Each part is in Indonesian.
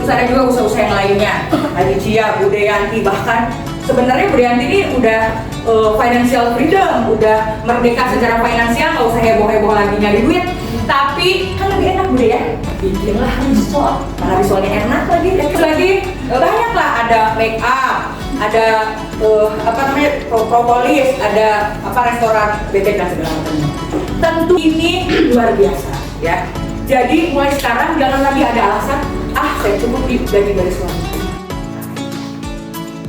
Terus ada juga usaha-usaha yang lainnya, Haji Cia, Bu Deyanti, bahkan sebenarnya Bu Deyanti ini udah financial freedom, udah merdeka secara finansial, nggak usah heboh-heboh lagi nyari duit. Tapi kan lebih enak Bu ya, bikinlah resort, karena resortnya enak lagi. Terus lagi banyak lah, ada make up, ada propolis, ada restoran BT dan segala macamnya. Tentu ini luar biasa ya. Jadi mulai sekarang jangan lagi ada alasan, saya cukup di gaji dari suami.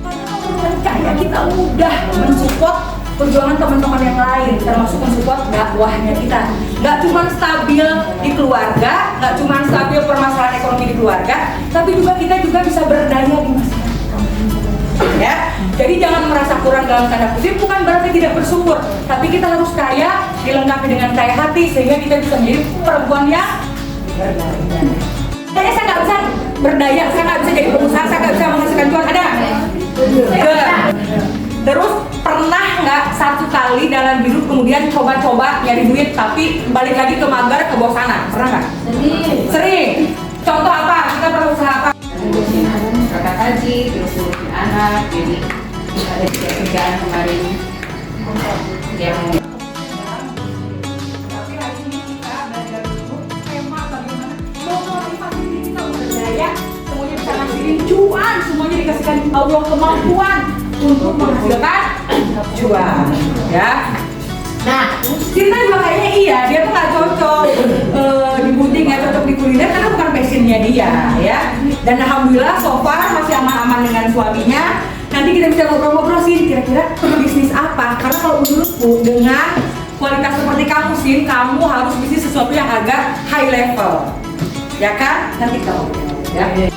Karena kalau percaya kita mudah mensupport perjuangan teman-teman yang lain, termasuk mensupport dakwahnya kita. Nggak cuma stabil di keluarga, nggak cuma stabil permasalahan ekonomi di keluarga, tapi juga kita juga bisa berdaya di masyarakat. Ya, jadi jangan merasa kurang dalam tanda kutip, bukan berarti tidak bersyukur, tapi kita harus kaya, dilengkapi dengan kaya hati sehingga kita bisa menjadi perempuan yang berdaya. Kayaknya saya nggak bisa berdaya, saya nggak bisa jadi pengusaha, saya nggak bisa menghasilkan cuan, ada? Terus pernah nggak satu kali dalam hidup kemudian coba-coba nyari duit tapi balik lagi ke mager, ke bosanan? Pernah nggak? Sering. Contoh apa? Kita pernah usaha apa? Berangkat haji, terus ngurusin anak, jadi ada kerjaan kemarin yang tapi hari ini kita belajar dulu tema bagaimana memotivasi diri kita berdaya, semuanya bisa ngasihin cuan, semuanya dikasihkan Allah kemampuan untuk menghasilkan cuan, ya. Nah, Cinta juga kayaknya iya, dia tuh nggak cocok di butik, nggak cocok di kuliner karena bukan passionnya dia, ya. Dan alhamdulillah so far masih aman-aman dengan suaminya. Nanti kita bisa ngobrol-ngobrol sih, kira-kira bisnis apa? Karena kalau menurutku dengan kualitas seperti kamu sih, kamu harus bisnis sesuatu yang agak high level, ya kan? Nanti kita ngobrol, ya.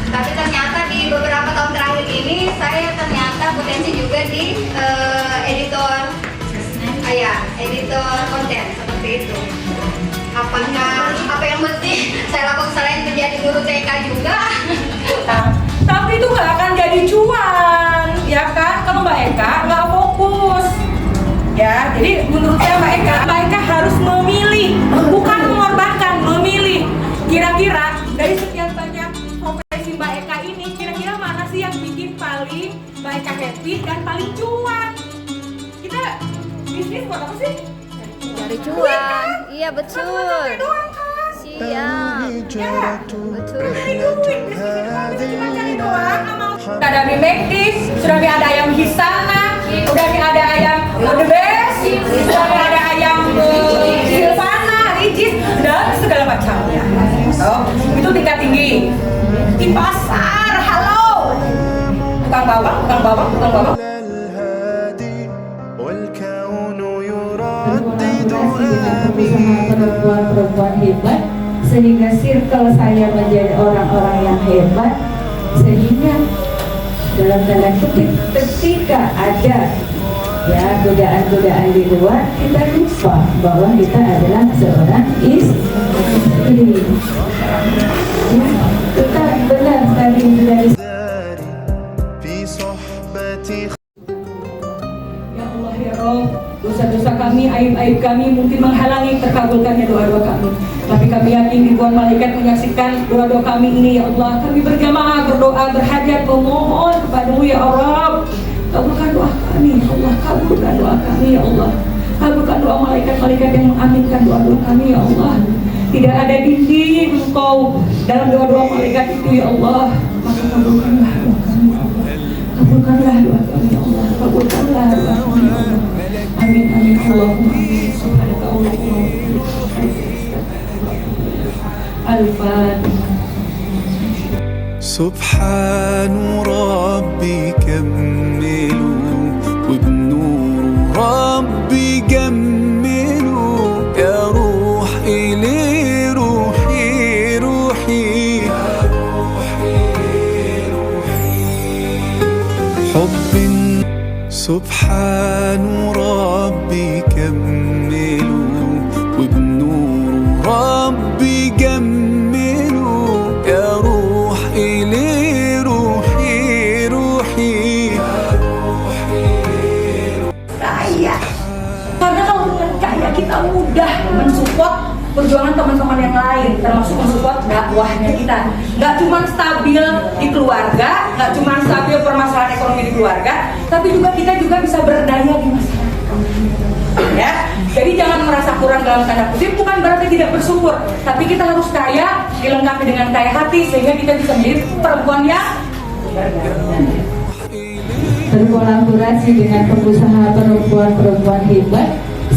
Tapi ternyata di beberapa tahun terakhir ini saya ternyata potensi juga di editor konten seperti itu. Apakah apa yang mesti saya lakukan selain menjadi guru TK juga? Tapi itu nggak akan jadi cuan, ya kan? Kalau Mbak Eka nggak fokus, ya. Jadi menurut saya Mbak Eka harus memilih, bukan mengorbankan, memilih. Kira-kira dari sekian banyak profesi Mbak Eka ini, kira-kira mana sih yang bikin paling Mbak Eka happy dan paling cuan? Kita bisnis buat apa sih? Cari cuan. Iya betul. Doang kan? Siap. Ya. Betul. Sudah ada mie Mektis, sudah ada ayam Hisana, sudah ada ayam The Best, sudah ada ayam Silvana, Ricis, dan segala macamnya. Itu tingkat tinggi. Di pasar, halo. Tukang bawang. Perempuan hebat sehingga circle saya menjadi orang-orang yang hebat, sehingga dalam tanda kutip ketika ada ya godaan-godaan di luar, kita lupa bahwa kita adalah seorang istri. Ya, tetap benar tadi dari Ya Rob, dosa-dosa kami, aib-aib kami mungkin menghalangi terkabulkannya doa-doa kami. Tapi kami yakin ribuan malaikat menyaksikan doa-doa kami ini, ya Allah. Kami berjamaah berdoa, berhajat, memohon kepada-Mu, ya Allah. Kabulkan doa kami, ya Allah. Kabulkan doa kami, ya Allah. Kabulkan doa malaikat-malaikat yang mengaminkan doa-doa kami, ya Allah. Tidak ada dinding Engkau dalam doa-doa malaikat itu, ya Allah. Maka kabulkanlah doa kami, ya Allah. Kabulkanlah doa kami, ya Allah. Kabulkanlah doa kami, ya Allah. Amin, amin, Allahumma amin. Subhanallah. Al-Fatihah. سبحان ربي كملوا وبنور ربي حب سبحان ربي كملوا وبنور ربي جملوا يا روحي ليه روحي روحي Kaya. Karena kalau dengan kaya kita mudah mensupport perjuangan teman-teman yang lain, termasuk mensupport dakwahnya kita. Nggak cuma stabil di keluarga, nggak cuma stabil permasalahan ekonomi di keluarga, tapi juga kita juga bisa berdaya di masyarakat. Ya, jadi jangan merasa kurang dalam tanda kutip, bukan berarti tidak bersyukur, tapi kita harus kaya, dilengkapi dengan kaya hati sehingga kita bisa menjadi perempuan yang berkolaborasi dengan pengusaha perempuan-perempuan hebat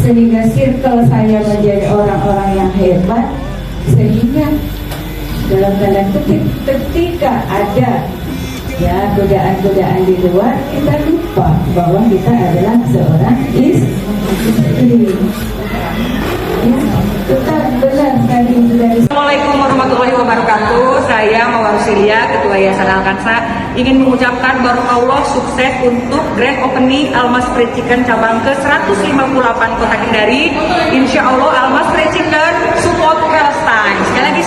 sehingga circle saya menjadi orang-orang yang hebat, sehingga dalam tanda kutip ketika ada ya godaan-godaan di luar, kita lupa bahwa kita adalah seorang istri. Ya, tetap benar tadi dari Assalamualaikum warahmatullahi wabarakatuh. Saya Mawar Silia, Ketua Yayasan Al-Kansa, ingin mengucapkan barokallah sukses untuk grand opening Almas Fried Chicken cabang ke 158 Kota Kendari. Insya Allah Almas Fried Chicken support Palestine. Sekali lagi